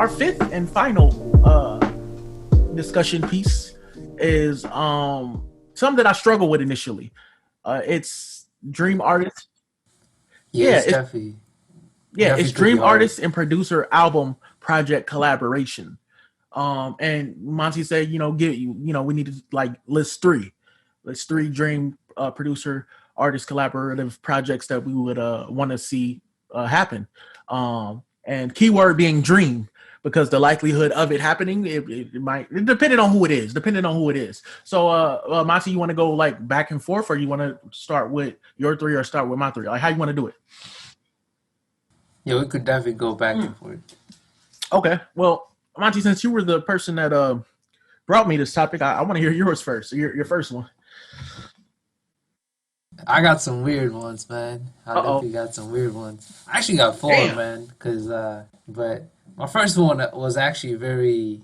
our fifth and final discussion piece is something that I struggle with initially. It's dream artist. Yeah, Yeah, it's it's it's definitely pretty dream hard. artist and producer album project collaboration. And Monty said, we need to like list three dream producer artist collaborative projects that we would want to see happen. And keyword being dream, because the likelihood of it happening, it might, depending on who it is, So, Monty, you want to go like back and forth, or you want to start with your three, or start with my three? Like, how you want to do it? Yeah, we could definitely go back Mm. and forth. Okay. Well, Monty, since you were the person that brought me this topic, I want to hear yours first. Your first one. I got some weird ones, man. I Uh oh. definitely got some weird ones. I actually got four, Damn. man. But my first one was actually very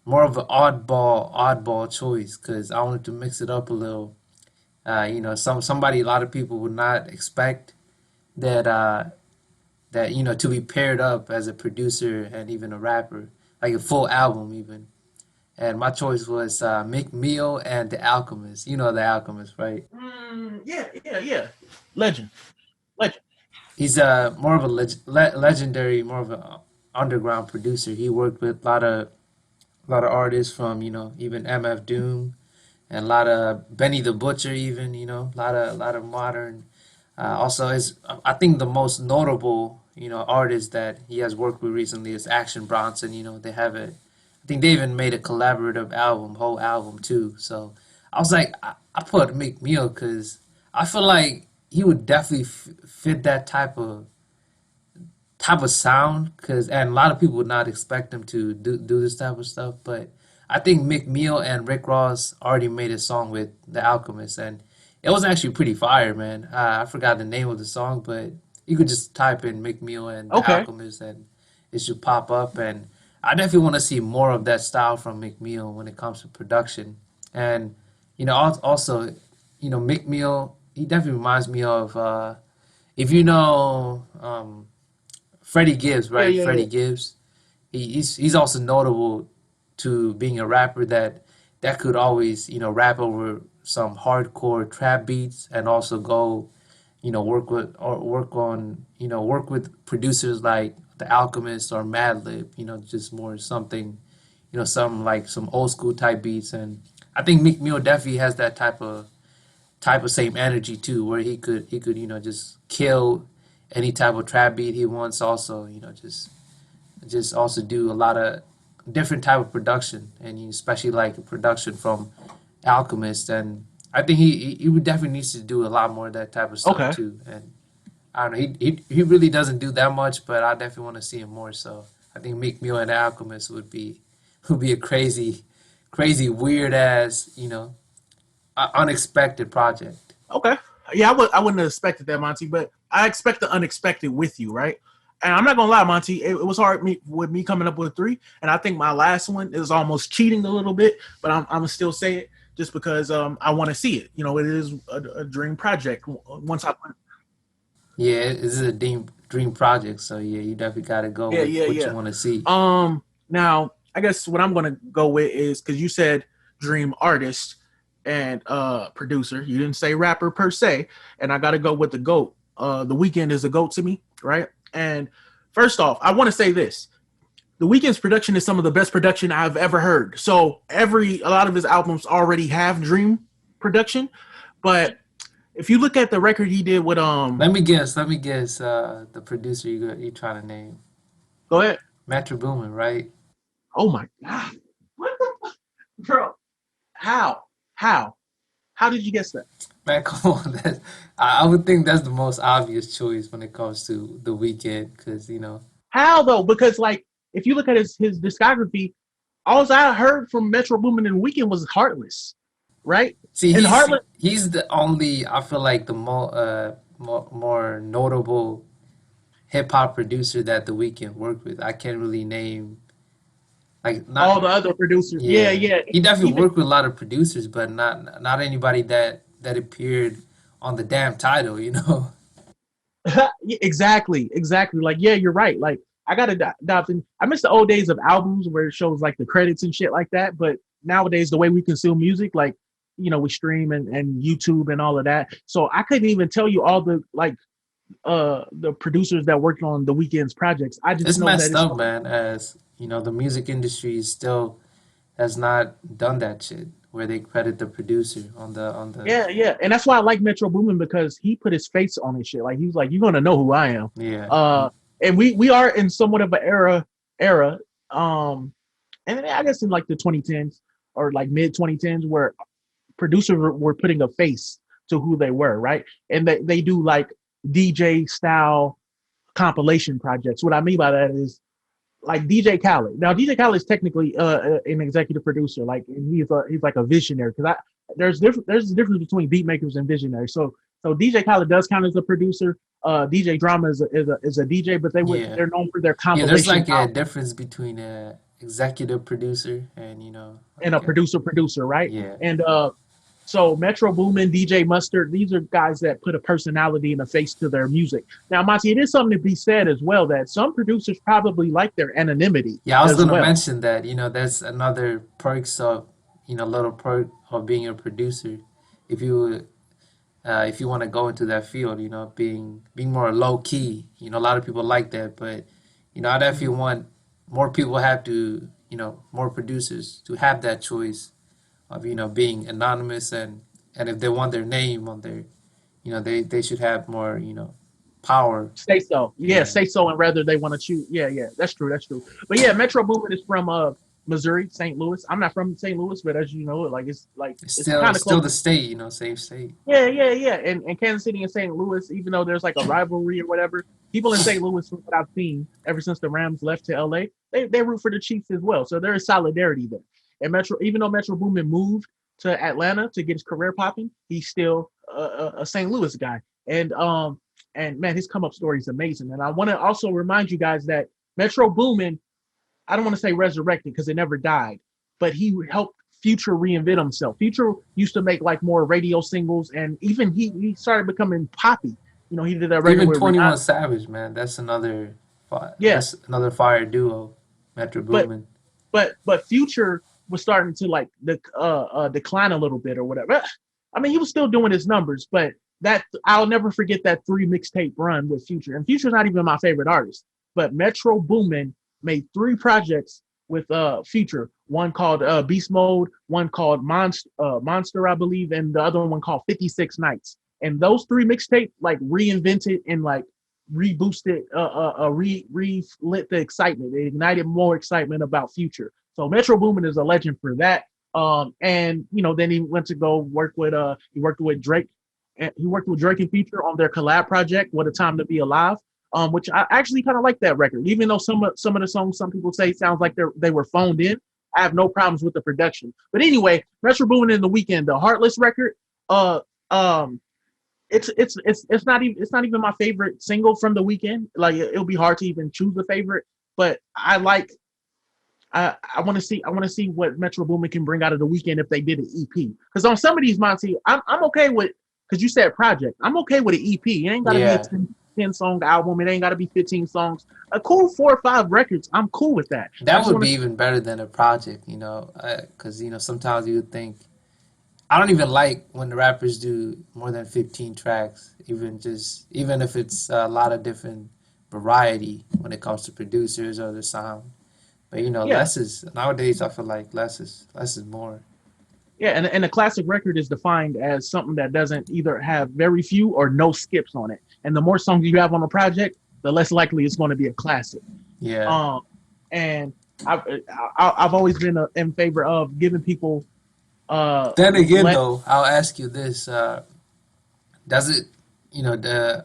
more of an oddball choice because I wanted to mix it up a little. Somebody a lot of people would not expect that to be paired up as a producer and even a rapper, like a full album even. And my choice was Mick Mill and The Alchemist. You know The Alchemist, right? Yeah. Legend. Legend. He's more of a legendary, more of an underground producer. He worked with a lot of artists from even MF Doom and a lot of Benny the Butcher, even a lot of modern. Also, is I think the most notable artist that he has worked with recently is Action Bronson. They have a, I think they even made a collaborative album, whole album too. So I was like, I put Meek Mill because I feel like he would definitely fit that type of sound. Because and a lot of people would not expect him to do this type of stuff, but I think Mick Mill and Rick Ross already made a song with The Alchemist, and it was actually pretty fire, man. I forgot the name of the song, but you could just type in Mick Mill and The Okay. Alchemist, and it should pop up. And I definitely want to see more of that style from Mick Mill when it comes to production. And also, Mick Mill, he definitely reminds me of if you know Freddie Gibbs, Yeah, right? yeah, yeah. Freddie Gibbs. He's also notable to being a rapper that could always rap over some hardcore trap beats and also go work with producers like The Alchemist or Madlib, just more something, some like some old school type beats. And I think Meek Mill definitely has that type of same energy too, where he could just kill any type of trap beat he wants. Also, just also do a lot of different type of production, and especially like production from Alchemist. And I think he would definitely needs to do a lot more of that type of stuff Okay. too. And I don't know, he really doesn't do that much, but I definitely want to see him more. So I think Meek Mill and Alchemist would be a crazy weird ass unexpected project. Okay. Yeah, I wouldn't have expected that, Monty, but I expect the unexpected with you, right? And I'm not gonna lie, Monty, it was hard with me coming up with three, and I think my last one is almost cheating a little bit, but I'm gonna still say it just because I want to see it. It is a dream project. Once I Yeah, this is a dream project. So yeah, you definitely got to go Yeah, with yeah, what you yeah. want to see. Now I guess what I'm gonna go with is, because you said dream artist and producer. You didn't say rapper per se, and I gotta go with the GOAT. The Weeknd is a GOAT to me, right? And first off, I want to say this: the Weeknd's production is some of the best production I've ever heard. So a lot of his albums already have dream production, but if you look at the record he did with Let me guess. The producer you trying to name go ahead. Metro Boomin, right? Oh my god, what the fuck, bro? How? How? How did you guess that? Man, come on. I would think that's the most obvious choice when it comes to the weekend, because How though? Because like, if you look at his discography, all I heard from Metro Boomin and Weekend was Heartless, right? see And he's Heartless, he's the only, I feel like, the more notable hip hop producer that the weekend worked with. I can't really name like not all the other producers, yeah, yeah. yeah, He definitely even worked with a lot of producers, but not anybody that appeared on the damn title. exactly. Like, yeah, you're right. Like, I gotta dive in. I miss the old days of albums where it shows like the credits and shit like that. But nowadays, the way we consume music, like we stream and YouTube and all of that. So I couldn't even tell you all the producers that worked on the weekend's projects. I just It's know that messed it's up, man. As you know, the music industry still has not done that shit where they credit the producer on the yeah, and that's why I like Metro Boomin because he put his face on his shit. Like he was like, "You're gonna know who I am." yeah. And we are in somewhat of an era, um, and I guess in like the 2010s or like mid 2010s where producers were putting a face to who they were, right? And they do like DJ style compilation projects. What I mean by that is like DJ Khaled. Now DJ Khaled is technically an executive producer, like and he's like a visionary because I there's a difference between beat makers and visionaries. So DJ Khaled does count as a producer. DJ Drama is a DJ, but Yeah. they're known for their Yeah, there's compilation like a difference between a executive producer and and a like producer, right? yeah. And so Metro Boomin, DJ Mustard, these are guys that put a personality and a face to their music. Now, Monty, it is something to be said as well that some producers probably like their anonymity Yeah, I was as gonna well. mention that, that's another perks of, little perk of being a producer. If you if you want to go into that field, being more low key, a lot of people like that, but I definitely want more people have to, more producers to have that choice of, being anonymous and if they want their name on their, they should have more, power. Say so. Yeah, Yeah. say so, and rather they want to choose. Yeah, that's true. That's true. But yeah, Metro Boomin is from Missouri, St. Louis. I'm not from St. Louis, but as you know, it's kind It's of close. still the state, safe state. Yeah. And Kansas City and St. Louis, even though there's like a rivalry or whatever, people in St. Louis, from what I've seen, ever since the Rams left to LA, they root for the Chiefs as well. So there is solidarity there. And Metro, even though Metro Boomin moved to Atlanta to get his career popping, he's still a St. Louis guy. And man, his come up story is amazing. And I want to also remind you guys that Metro Boomin, I don't want to say resurrected because it never died, but he helped Future reinvent himself. Future used to make like more radio singles, and even he started becoming poppy. He did that record Even with 21 Rihanna. Savage, man, that's another Yeah, fire duo, Metro but Boomin. but Future was starting to like decline a little bit or whatever. I mean, he was still doing his numbers, but that I'll never forget that 3 mixtape run with Future. And Future's not even my favorite artist, but Metro Boomin made 3 projects with Future. One called Beast Mode, one called Monster, I believe, and the other one called 56 Nights. And those 3 mixtapes like reinvented and like reboosted, relit the excitement. It ignited more excitement about Future. So Metro Boomin is a legend for that. And then he went to go work with he worked with Drake, and he worked with Drake and Future on their collab project, "What a Time to Be Alive," which I actually kind of like that record, even though some of the songs some people say sounds like they were phoned in. I have no problems with the production. But anyway, Metro Boomin in the Weekend, the Heartless record, uh, um, it's not even my favorite single from the Weekend. Like it'll be hard to even choose a favorite, but I want to see what Metro Boomin can bring out of the Weekend if they did an EP. Because on some of these, Monty, I'm okay with, because you said project. I'm okay with an EP. It ain't got to be a Yeah, 10 song album. It ain't got to be 15 songs. A cool 4 or 5 records. I'm cool with that. I that just would want be to. even better than a project, because sometimes you would think I don't even like when the rappers do more than 15 tracks, even if it's a lot of different variety when it comes to producers or the sound. But Yeah, less is nowadays. I feel like less is more. yeah. And a classic record is defined as something that doesn't either have very few or no skips on it. And the more songs you have on a project, the less likely it's going to be a classic. Yeah. Um, and I've I've always been in favor of giving people Then again, let. though, I'll ask you this: does it,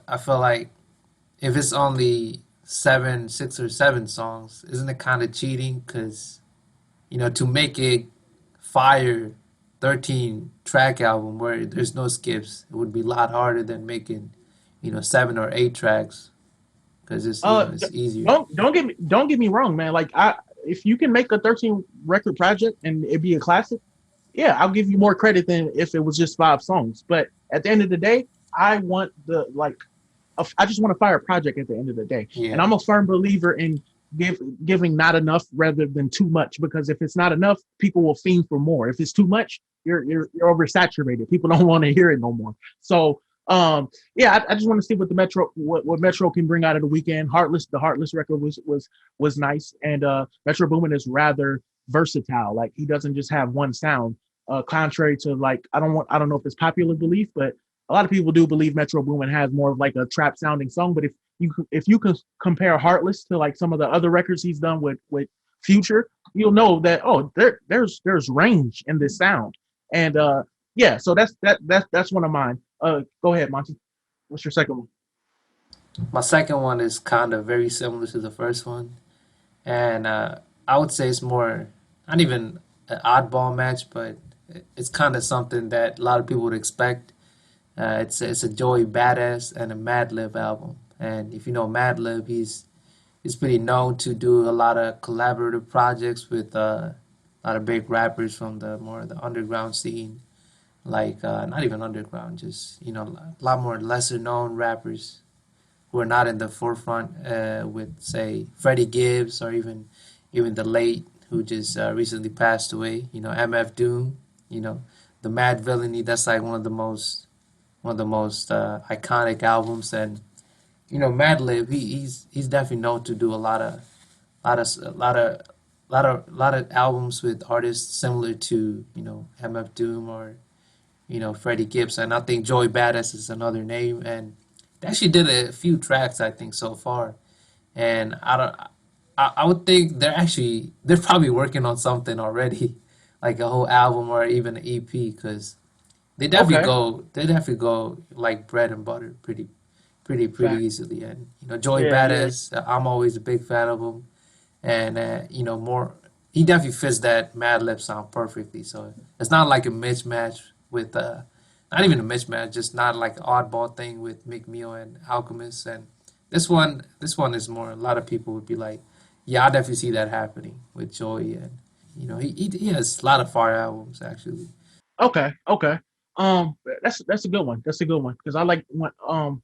I feel like if it's only 6 or 7 songs, isn't it kind of cheating? Because to make a fire 13 track album where there's no skips, it would be a lot harder than making 7 or 8 tracks because it's Uh, it's easier. don't get me wrong, man. Like if you can make a 13 record project and it be a classic, yeah, I'll give you more credit than if it was just 5 songs. But at the end of the day, I want the like, I just want to fire a project at the end of the day. And Yeah. I'm a firm believer in giving not enough rather than too much, because if it's not enough, people will fiend for more. If it's too much, you're oversaturated. People don't want to hear it no more. So yeah, I just want to see what the Metro can bring out of the weekend. The Heartless record was nice, and Metro Boomin is rather versatile. Like, he doesn't just have one sound. Contrary to, like, I don't know if it's popular belief, but a lot of people do believe Metro Boomin has more of like a trap sounding song. But if you can compare Heartless to like some of the other records he's done with Future, you'll know that, oh, there's range in this sound. And yeah, so that's one of mine. Go ahead, Monty. What's your second one? My second one is kind of very similar to the first one, and I would say it's more not even an oddball match, but it's kind of something that a lot of people would expect. It's a Joey Badass and a Madlib album, and if you know Madlib, he's pretty known to do a lot of collaborative projects with a lot of big rappers from the underground scene, like not even underground, just a lot more lesser known rappers who are not in the forefront, with say Freddie Gibbs or even the late who just recently passed away. MF Doom. The Mad Villainy. That's like one of the most iconic albums, and Madlib. He's definitely known to do lot of a lot of albums with artists similar to MF Doom or Freddie Gibbs, and I think Joey Badass is another name, and they actually did a few tracks I think so far, and I don't. I would think they're probably working on something already, like a whole album or even an EP, because Okay, they definitely go like bread and butter pretty fact. easily, and Joey Yeah, yeah. Badass, I'm always a big fan of him, and more he definitely fits that Mad Lib sound perfectly. So it's not like a mismatch with not even a mismatch, just not like an oddball thing with McMill and Alchemist. And this one is more. A lot of people would be like, yeah, I definitely see that happening with Joey, and he has a lot of fire albums actually. Okay, okay. That's a good one. That's a good one, because I like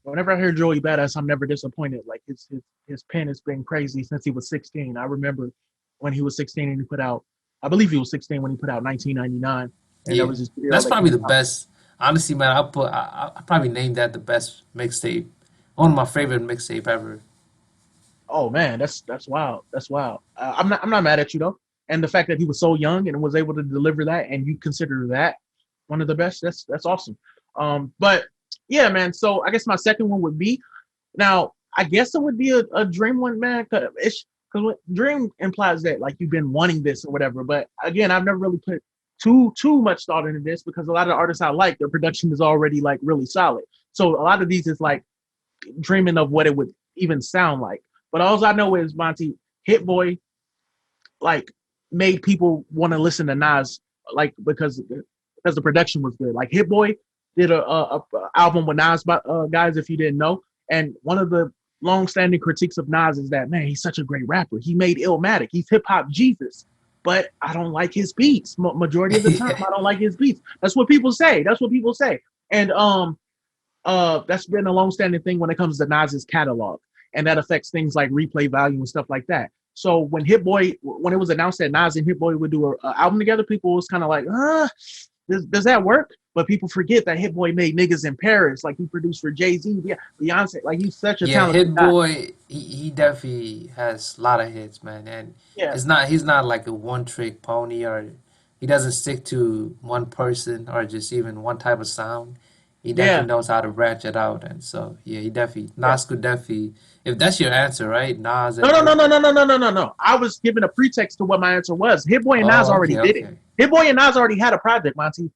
whenever I hear Joey Badass, I'm never disappointed. Like, his pen has been crazy since he was 16. I remember when he was 16 and he put out, I believe he was 16 when he put out 1999, and there Yeah, was this video that's that probably came the out. best. Honestly, man, I probably named that the best mixtape, one of my favorite mixtape ever. Oh man, that's wild. That's wild. I'm not mad at you though, and the fact that he was so young and was able to deliver that, and you consider that one of the best. That's awesome. But yeah, man. So I guess my second one would be, now, I guess it would be a dream one, man. Because dream implies that like you've been wanting this or whatever. But again, I've never really put too much thought into this, because a lot of the artists I like, their production is already like really solid. So a lot of these is like dreaming of what it would even sound like. But all I know is, Monty, Hit Boy, like, made people want to listen to Nas, like, because the production was good. Like, Hit Boy did a album with Nas, guys, if you didn't know. And one of the long-standing critiques of Nas is that, man, he's such a great rapper. He made Illmatic. He's hip hop Jesus. But I don't like his beats. Majority of the time, I don't like his beats. That's what people say. That's what people say. And that's been a long-standing thing when it comes to Nas's catalog, and that affects things like replay value and stuff like that. So when it was announced that Nas and Hit Boy would do a album together, people was kind of like, does that work? But people forget that Hit Boy made Niggas in Paris, like he produced for Jay-Z, yeah, Beyonce, like he's such a Yeah, talented Hit guy. Boy, he definitely has a lot of hits, man, and Yeah, he's not like a one trick pony, or he doesn't stick to one person or just even one type of sound. He yeah, definitely knows how to branch it out, and so yeah, he definitely yeah. Nas could definitely, if that's your answer, right? Nas No, and no, no, Hit no, Boy. no, no, no, no, no, no. I was giving a pretext to what my answer was. Hit Boy and Nas Oh, already okay, did it. okay. Hit Boy and Nas already had a project, Monty.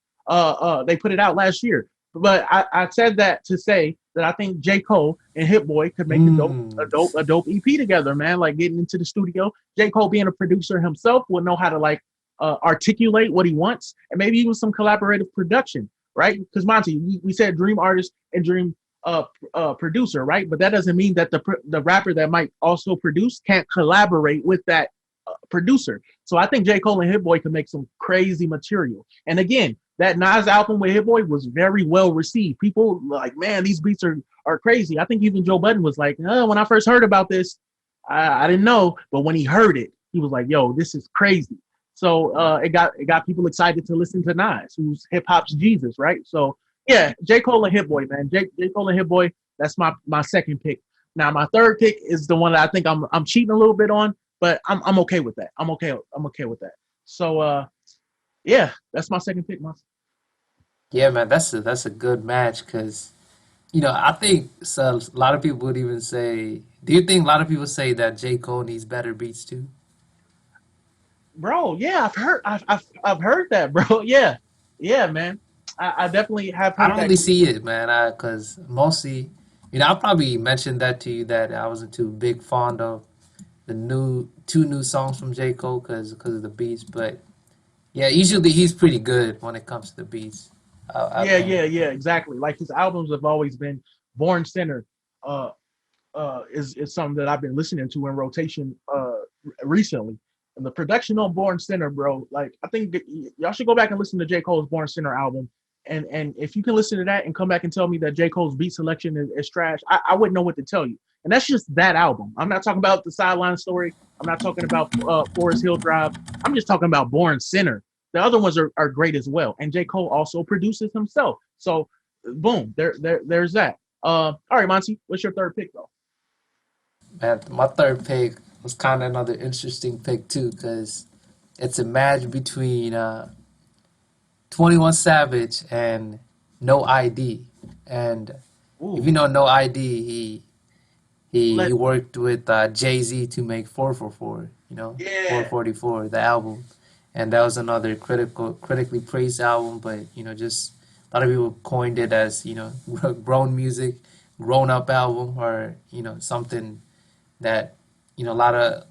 They put it out last year. But I said that to say that I think J. Cole and Hit Boy could make Hmm. a dope EP together, man. Like, getting into the studio. J. Cole, being a producer himself, will know how to like articulate what he wants, and maybe even some collaborative production, right? Because, Monty, we said dream artist and dream producer, right? But that doesn't mean that the rapper that might also produce can't collaborate with that producer. So I think J. Cole and Hit Boy can make some crazy material. And again, that Nas album with Hit Boy was very well received. People like, man, these beats are crazy. I think even Joe Budden was like, when I first heard about this, I didn't know, but when he heard it, he was like, "Yo, this is crazy." So it got people excited to listen to Nas, who's hip hop's Jesus, right? So yeah, J Cole and Hit Boy, man. J Cole and Hit Boy. That's my second pick. Now my third pick is the one that I think I'm cheating a little bit on, but I'm okay with that. I'm okay with that. So yeah, that's my second pick, man. Yeah, man, that's a good match because I think so, a lot of people would even say. Do you think a lot of people say that J. Cole needs better beats too? Bro, yeah, I've heard that, bro. Yeah, yeah, man. I definitely have I heard don't that. really see it, man. Because mostly, I probably mentioned that to you that I wasn't too big fond of the two new songs from J. Cole because of the beats. But yeah, usually he's pretty good when it comes to the beats. I Yeah, think. yeah, yeah, exactly. Like his albums have always been Born Center. Uh, is something that I've been listening to in rotation recently. And the production on Born Center, bro, like I think y'all should go back and listen to J. Cole's Born Center album. And if you can listen to that and come back and tell me that J. Cole's beat selection is trash, I wouldn't know what to tell you. And that's just that album. I'm not talking about the Sideline Story. I'm not talking about Forest Hill Drive. I'm just talking about Born Center. The other ones are great as well. And J. Cole also produces himself. So boom, there's that. All right, Monty, what's your third pick though? Man, my third pick was kind of another interesting pick too, because it's a match between 21 Savage and No ID. And if you Ooh, know No ID, he let worked with Jay-Z to make 444, yeah, 444, the album. And that was another critically praised album, but just a lot of people coined it as, grown music, grown up album, or, something that, a lot of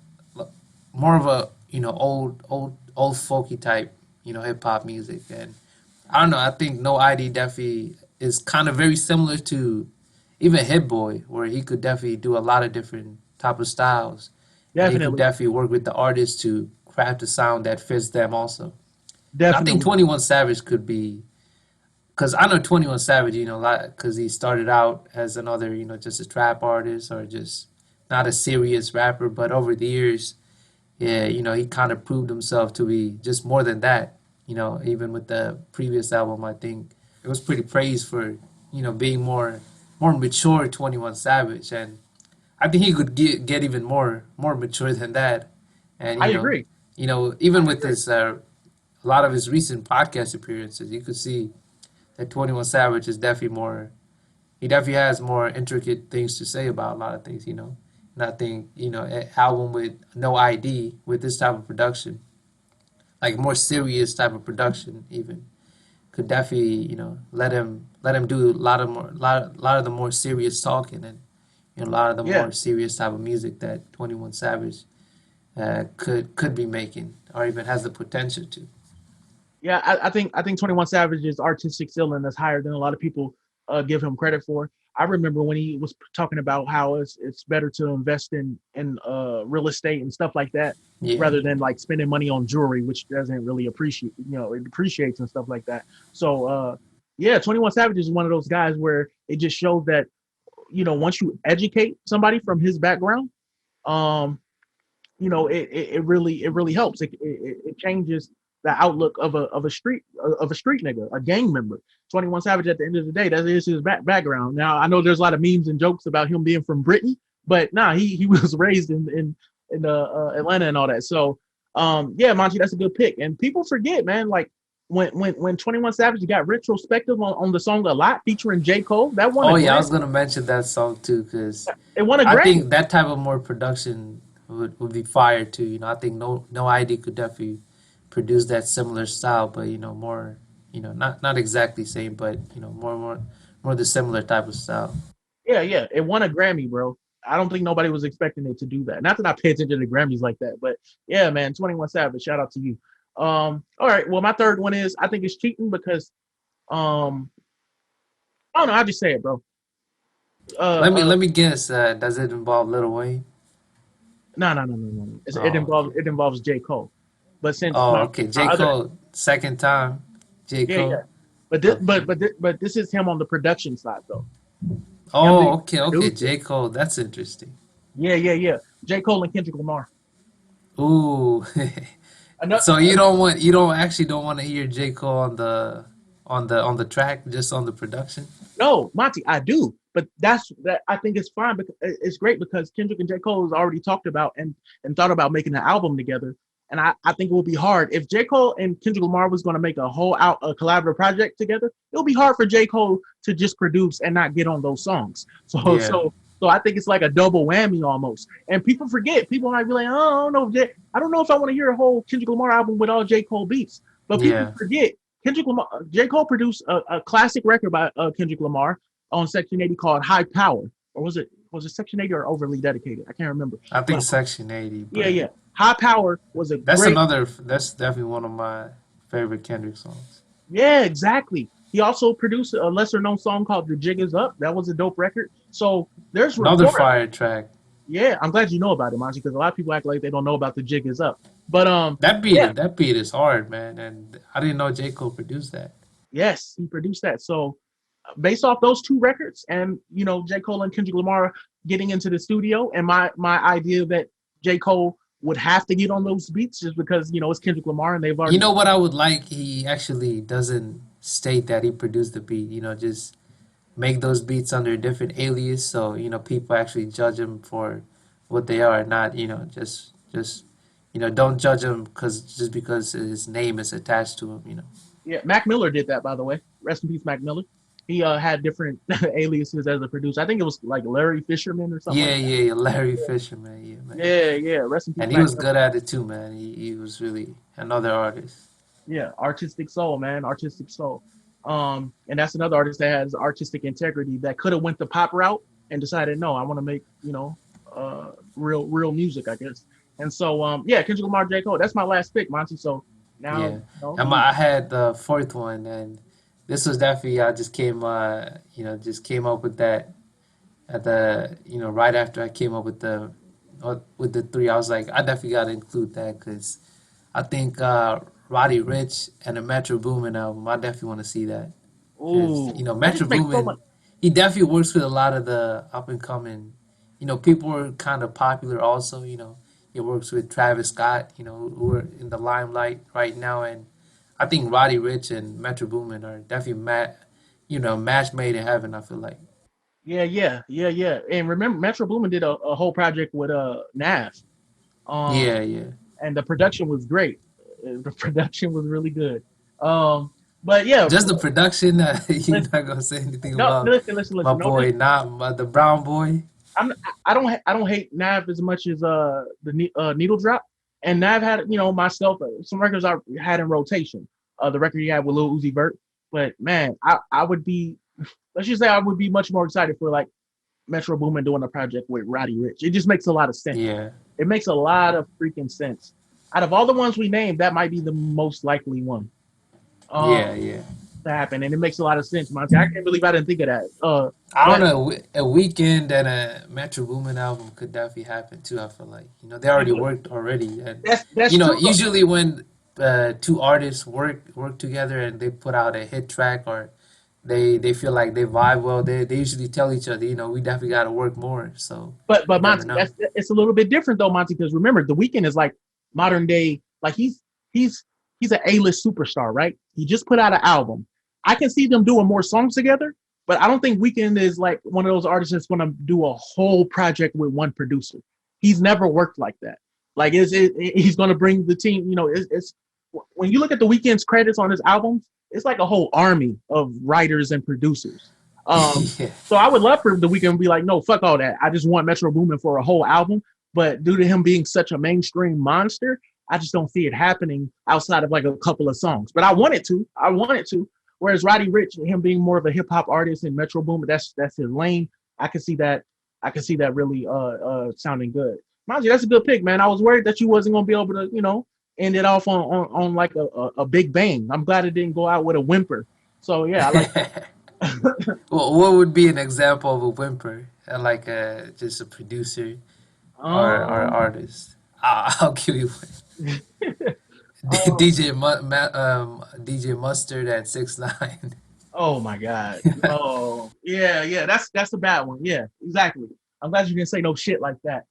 more of a, old folky type, hip hop music. And I don't know. I think No ID definitely is kind of very similar to even Hit Boy, where he could definitely do a lot of different type of styles, and he could definitely, definitely work with the artists to craft a sound that fits them also. And I think definitely. 21 Savage could be, because I know 21 Savage, because he started out as another, just a trap artist or just not a serious rapper, but over the years, yeah, he kind of proved himself to be just more than that. Even with the previous album, I think it was pretty praised for, being more mature 21 Savage, and I think he could get even more mature than that. And I agree. even I with agree. his a lot of his recent podcast appearances, you could see that 21 Savage is definitely more. He definitely has more intricate things to say about a lot of things. And I think an album with no ID with this type of production, like more serious type of production, even could definitely let him do a lot of the more serious talking and a lot of the Yeah, more serious type of music that 21 Savage could be making or even has the potential to. yeah. I think 21 Savage's artistic ceiling is higher than a lot of people give him credit for. I remember when he was talking about how it's better to invest in real estate and stuff like that Yeah, rather than like spending money on jewelry, which doesn't really appreciate, it depreciates and stuff like that. So yeah, 21 Savage is one of those guys where it just shows that once you educate somebody from his background, um, it really helps. It changes the outlook of a street nigga, a gang member. 21 Savage at the end of the day, that is his background. Now I know there's a lot of memes and jokes about him being from Britain, but nah, he was raised in Atlanta and all that. So yeah, Monty, that's a good pick. And people forget, man, like when 21 Savage got retrospective on the song A Lot featuring J. Cole, that won a oh yeah, I Grammy. was gonna mention that song too because It won a I Grammy. think that type of more production would be fire too. I think no ID could definitely produce that similar style, but more not exactly same, but more the similar type of style. Yeah, yeah, it won a Grammy, bro. I don't think nobody was expecting it to do that. Not that I pay attention to the Grammys like that, but yeah, man, 21 Savage, shout out to you. All right, well, my third one is I think it's cheating because um, I don't know. I just say it, bro. Let me Uh, let me guess. Does it involve Lil Wayne? no, no, no, no, no. It Oh, involves okay. it involves J Cole, but since Oh, my okay. J. other Cole, second time. J. yeah, yeah, Cole. but this, Okay. but this is him on the production side though. Him Oh, being okay, a okay. producer. J. Cole, that's interesting. Yeah, yeah, yeah. J. Cole and Kendrick Lamar. Ooh. Another, So don't want to hear J. Cole on the track, just on the production? no, Monty, I do, but that I think it's fine because it's great because Kendrick and J. Cole has already talked about and thought about making an album together. And I think it will be hard if J. Cole and Kendrick Lamar was going to make a collaborative project together. It'll be hard for J. Cole to just produce and not get on those songs. So Yeah. so so I think it's like a double whammy almost. And people forget. People might be like, oh, I don't know, I don't know if I want to hear a whole Kendrick Lamar album with all J. Cole beats. But people Yeah. forget Kendrick Lamar, J. Cole produced a classic record by Kendrick Lamar on Section 80 called High Power. Or was it Section 80 or Overly Dedicated? I can't remember. I think But Section 80, yeah, but yeah. High Power was a great. that's definitely one of my favorite Kendrick songs. Yeah, exactly. He also produced a lesser known song called The Jig Is Up. That was a dope record. So there's Another report. fire track. Yeah, I'm glad you know about it, Monty, because a lot of people act like they don't know about The Jig Is Up. But yeah, That beat is hard, man, and I didn't know J. Cole produced that. yes, he produced that. So based off those two records and J. Cole and Kendrick Lamar getting into the studio and my idea that J. Cole would have to get on those beats just because it's Kendrick Lamar and they've You already. know what I would like? He actually doesn't state that he produced the beat. Just make those beats under a different alias, so people actually judge him for what they are, not just don't judge him because his name is attached to him. Yeah, Mac Miller did that, by the way. Rest in peace, Mac Miller. He had different aliases as a producer. I think it was like Larry Fisherman or something Yeah, like that. yeah, yeah, Larry Fisher, man, yeah, man, Yeah, yeah. Rest in peace, and he Mac was Miller. good at it too, man. He was really another artist. Yeah, artistic soul, man, artistic soul. And that's another artist that has artistic integrity that could have went the pop route and decided, no, I want to make real music, I guess. And so yeah, Kendrick Lamar, J Cole. That's my last pick, Monty. So now Yeah, and I had the fourth one, and this was definitely I just just came up with that at the right after I came up with the three. I was like, I definitely got to include that because I think Roddy Rich and the Metro Boomin album. I definitely want to see that because ooh, that Metro just makes so much. Boomin, he definitely works with a lot of the up and coming. People are kind of popular also. He works with Travis Scott. Who are in the limelight right now, and I think Roddy Rich and Metro Boomin are definitely match made in heaven. I feel like. Yeah, yeah, yeah, yeah. And remember, Metro Boomin did a whole project with Nav. Um, Yeah, yeah. and the production was great. The production was really good. Um, but yeah, Just the production. You're listen, not gonna say anything no, about my listen. No, boy, not the brown boy. I don't hate Nav as much as Needle Drop. And Nav had myself some records I had in rotation. The record he had with Lil Uzi Vert. But man, I would be let's just say I would be much more excited for like Metro Boomin doing a project with Roddy Rich. It just makes a lot of sense. Yeah, It makes a lot of freaking sense. Out of all the ones we named, that might be the most likely one yeah, um yeah. to happen, and it makes a lot of sense, Monty. I can't believe I didn't think of that. I don't But know. A weekend and a Metro Boomin album could definitely happen too. I feel like they already worked already, and that's true. usually when two artists work together and they put out a hit track or they feel like they vibe well, they usually tell each other, we definitely got to work more. So But you never Monty, know. that's it's a little bit different though, Monty, because remember the weekend is like modern day. Like he's he's an A-list superstar, right? He just put out an album. I can see them doing more songs together, but I don't think Weekend is like one of those artists that's going to do a whole project with one producer. He's never worked like that. Like he's going to bring the team. It's when you look at the Weekend's credits on his albums, it's like a whole army of writers and producers. Um, Yeah, so I would love for the Weeknd to be like, no, fuck all that. I just want Metro Boomin for a whole album. But due to him being such a mainstream monster, I just don't see it happening outside of like a couple of songs. But I want it to. I want it to. Whereas Roddy Rich, him being more of a hip hop artist and Metro Boomin, that's his lane. I can see that. I can see that really sounding good. Mind you, that's a good pick, man. I was worried that you wasn't gonna be able to, end it off on like a big bang. I'm glad it didn't go out with a whimper. So yeah, I like yeah. Well, what would be an example of a whimper? Like just a producer or um, artist? I'll give you one. um DJ Mustard at 6ix9ine. oh my God. Oh yeah, yeah. That's a bad one. Yeah, exactly. I'm glad you didn't say no shit like that.